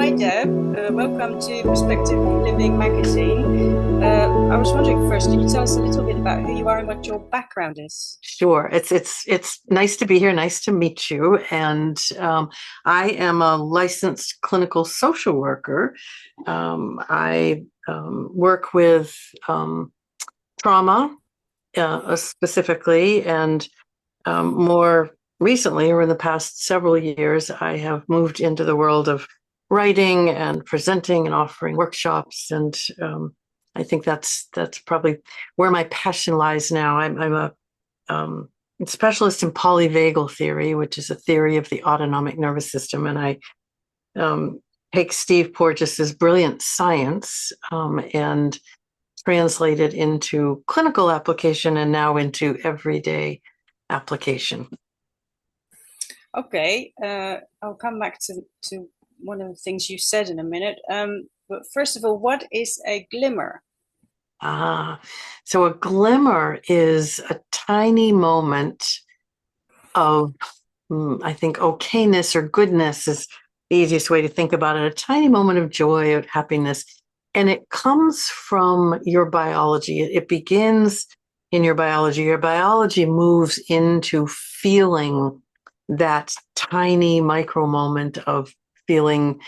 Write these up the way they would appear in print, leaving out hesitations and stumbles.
Hi Deb, welcome to Perspective Living magazine. I was wondering first, can you tell us a little bit about who you are and what your background is? Sure. It's nice to be here. Nice to meet you. And I am a licensed clinical social worker. I work with trauma specifically, and more recently, or in the past several years, I have moved into the world of writing and presenting and offering workshops. And I think that's probably where my passion lies now. I'm a um, specialist in polyvagal theory, which is a theory of the autonomic nervous system. And I um, take Steve Porges's brilliant science and translate it into clinical application and now into everyday application. Okay, I'll come back to one of the things you said in a minute. But first of all, what is a glimmer? Ah, so a glimmer is a tiny moment of, I think, okayness or goodness is the easiest way to think about it. A tiny moment of joy, of happiness. And it comes from your biology. It begins in your biology. Your biology moves into feeling that tiny micro moment of feeling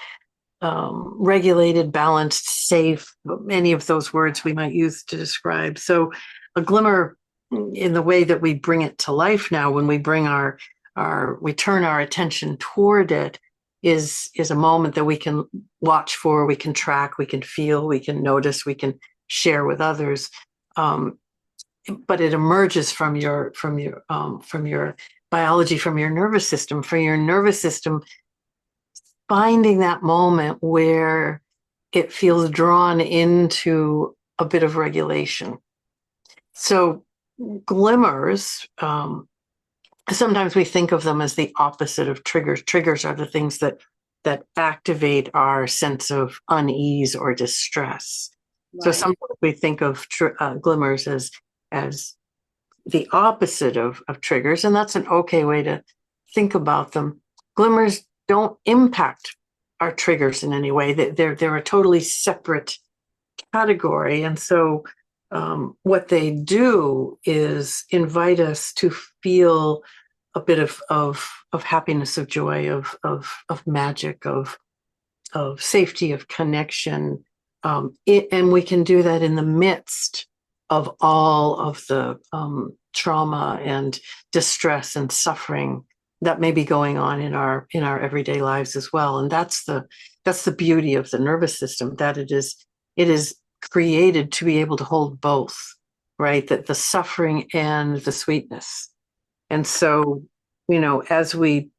regulated, balanced, safe, any of those words we might use to describe. So a glimmer, in the way that we bring it to life now, when we bring we turn our attention toward it, is a moment that we can watch for, we can track, we can feel, we can notice, we can share with others. Um, but it emerges from your biology, from your nervous system. For your nervous system, finding that moment where it feels drawn into a bit of regulation. So glimmers, sometimes we think of them as the opposite of triggers. Triggers are the things that activate our sense of unease or distress. So Right. sometimes we think of glimmers as the opposite of triggers, and that's an okay way to think about them. Glimmers don't impact our triggers in any way. They're a totally separate category, and so what they do is invite us to feel a bit of happiness, of joy, of magic, of safety, of connection, and we can do that in the midst of all of the trauma and distress and suffering that may be going on in our everyday lives as well. And that's the beauty of the nervous system, that it is created to be able to hold both, right? That the suffering and the sweetness. And so, as we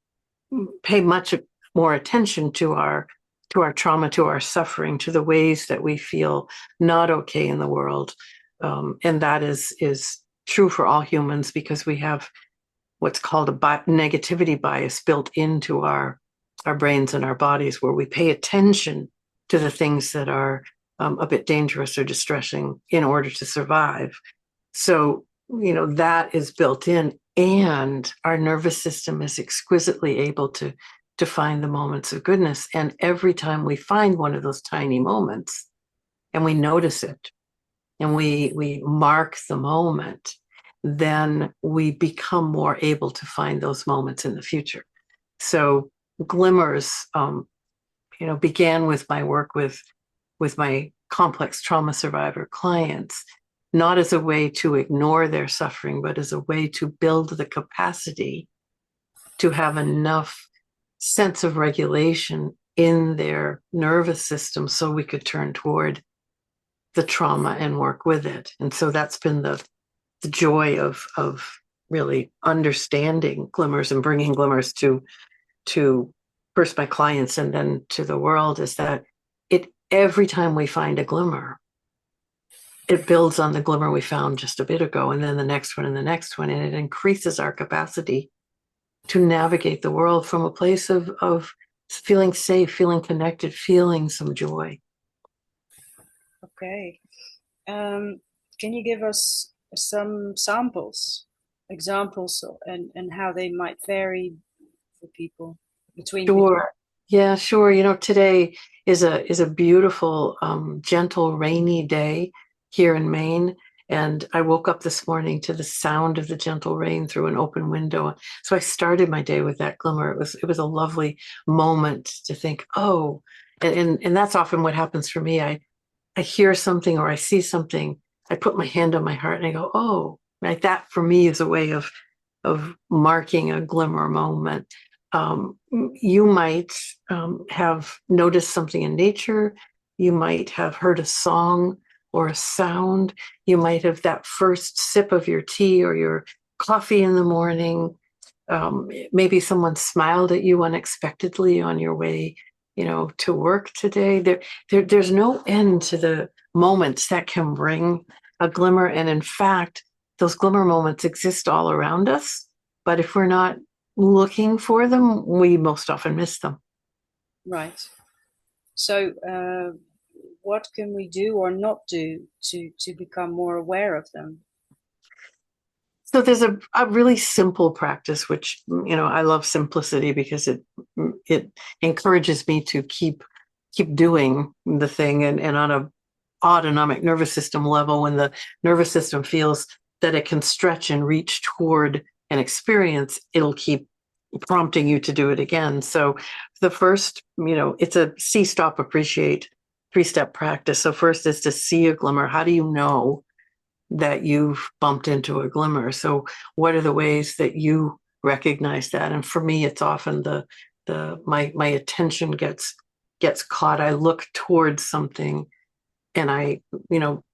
pay much more attention to our trauma, to our suffering, to the ways that we feel not okay in the world. And that is true for all humans, because we have what's called a negativity bias built into our brains and our bodies, where we pay attention to the things that are a bit dangerous or distressing in order to survive. So, that is built in, and our nervous system is exquisitely able to find the moments of goodness. And every time we find one of those tiny moments and we notice it and we mark the moment, then we become more able to find those moments in the future. So glimmers, began with my work with my complex trauma survivor clients, not as a way to ignore their suffering, but as a way to build the capacity to have enough sense of regulation in their nervous system so we could turn toward the trauma and work with it. And so that's been the joy of really understanding glimmers and bringing glimmers to first my clients and then to the world, is that it every time we find a glimmer, it builds on the glimmer we found just a bit ago, and then the next one and the next one, and it increases our capacity to navigate the world from a place of feeling safe, feeling connected, feeling some joy. Okay. Um, can you give us some examples, and how they might vary for people between people? Sure. Yeah, sure. Today is a beautiful, gentle, rainy day here in Maine. And I woke up this morning to the sound of the gentle rain through an open window. So I started my day with that glimmer. It was a lovely moment to think, oh, and that's often what happens for me. I hear something or I see something, I put my hand on my heart and I go, oh, right. That for me is a way of marking a glimmer moment. You might have noticed something in nature. You might have heard a song or a sound. You might have that first sip of your tea or your coffee in the morning. Maybe someone smiled at you unexpectedly on your way, to work today. There's no end to the moments that can bring a glimmer. And in fact, those glimmer moments exist all around us. But if we're not looking for them, we most often miss them. Right. So, what can we do or not do to become more aware of them? So there's a really simple practice, which, I love simplicity because it encourages me to keep doing the thing. And on a autonomic nervous system level, when the nervous system feels that it can stretch and reach toward an experience, it'll keep prompting you to do it again. So the first, it's a see, stop, appreciate 3-step practice. So first is to see a glimmer. How do you know that you've bumped into a glimmer? So what are the ways that you recognize that? And for me, it's often my attention gets caught. I look towards something and I,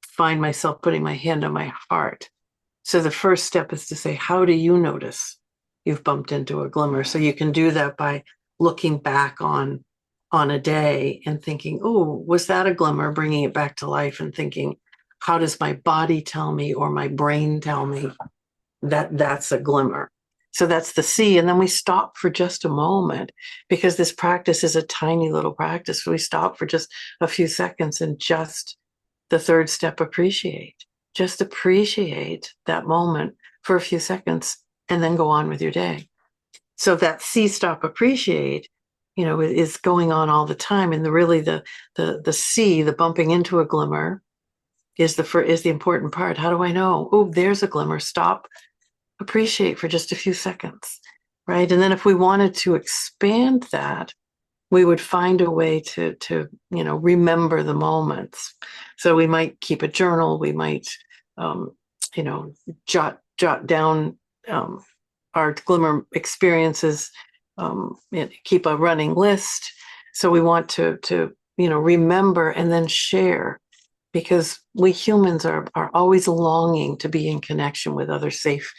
find myself putting my hand on my heart. So the first step is to say, how do you notice you've bumped into a glimmer? So you can do that by looking back on a day and thinking, oh, was that a glimmer? Bringing it back to life and thinking, how does my body tell me or my brain tell me that that's a glimmer? So that's the see. And then we stop for just a moment because this practice is a tiny little practice. We stop for just a few seconds and just the third step, appreciate. Just appreciate that moment for a few seconds and then go on with your day. So that see, stop, appreciate, is going on all the time. And the see, the bumping into a glimmer is the important part. How do I know? Oh, there's a glimmer. Stop, appreciate for just a few seconds, right? And then if we wanted to expand that, we would find a way to remember the moments. So we might keep a journal. We might you know jot down our glimmer experiences, keep a running list. So we want to remember and then share, because we humans are always longing to be in connection with other safe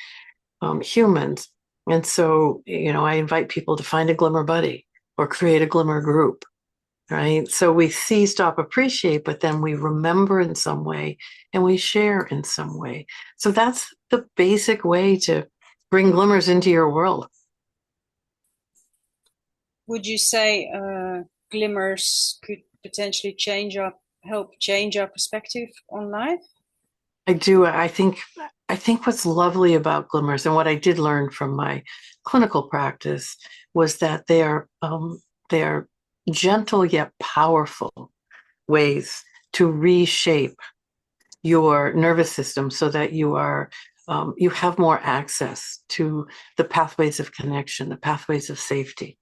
humans. And so, I invite people to find a glimmer buddy or create a glimmer group, right? So we see, stop, appreciate, but then we remember in some way and we share in some way. So that's the basic way to bring glimmers into your world. Would you say glimmers could potentially help change our perspective on life? I do. I think what's lovely about glimmers, and what I did learn from my clinical practice, was that they are gentle yet powerful ways to reshape your nervous system so that you have more access to the pathways of connection, the pathways of safety.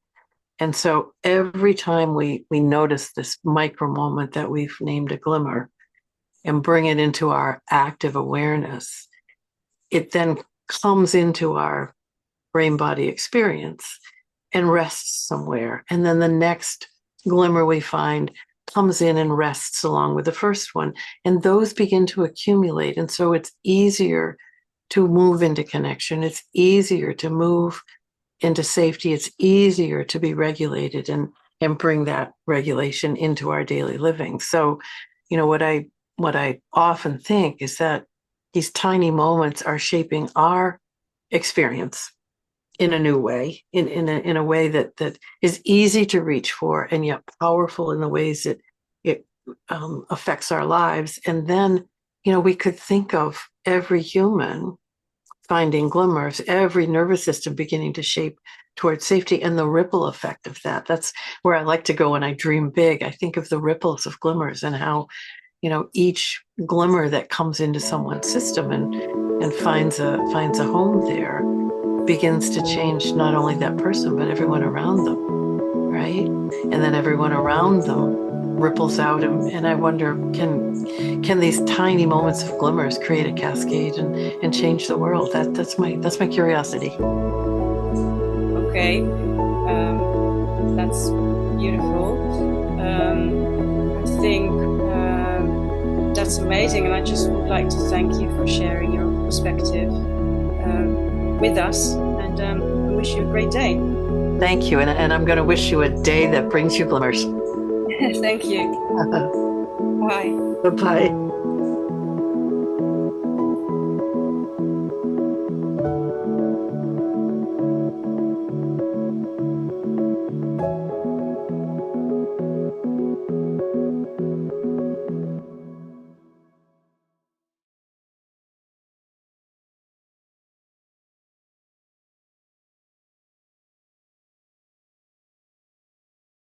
And so every time we notice this micro moment that we've named a glimmer and bring it into our active awareness, it then comes into our brain body experience and rests somewhere. And then the next glimmer we find comes in and rests along with the first one. And those begin to accumulate. And so it's easier to move into connection. It's easier to move into safety. It's easier to be regulated and bring that regulation into our daily living. So, what I often think is that these tiny moments are shaping our experience in a new way, in a way that is easy to reach for and yet powerful in the ways it affects our lives. And then, we could think of every human finding glimmers, every nervous system beginning to shape towards safety, and the ripple effect of that. That's where I like to go when I dream big. I think of the ripples of glimmers and how, each glimmer that comes into someone's system and finds a home there begins to change not only that person, but everyone around them, right? And then everyone around them ripples out, and I wonder, can these tiny moments of glimmers create a cascade and change the world? That's my curiosity. Okay, that's beautiful. I think that's amazing, and I just would like to thank you for sharing your perspective with us, and I wish you a great day. Thank you, and I'm going to wish you a day that brings you glimmers. Thank you. Bye. Bye-bye.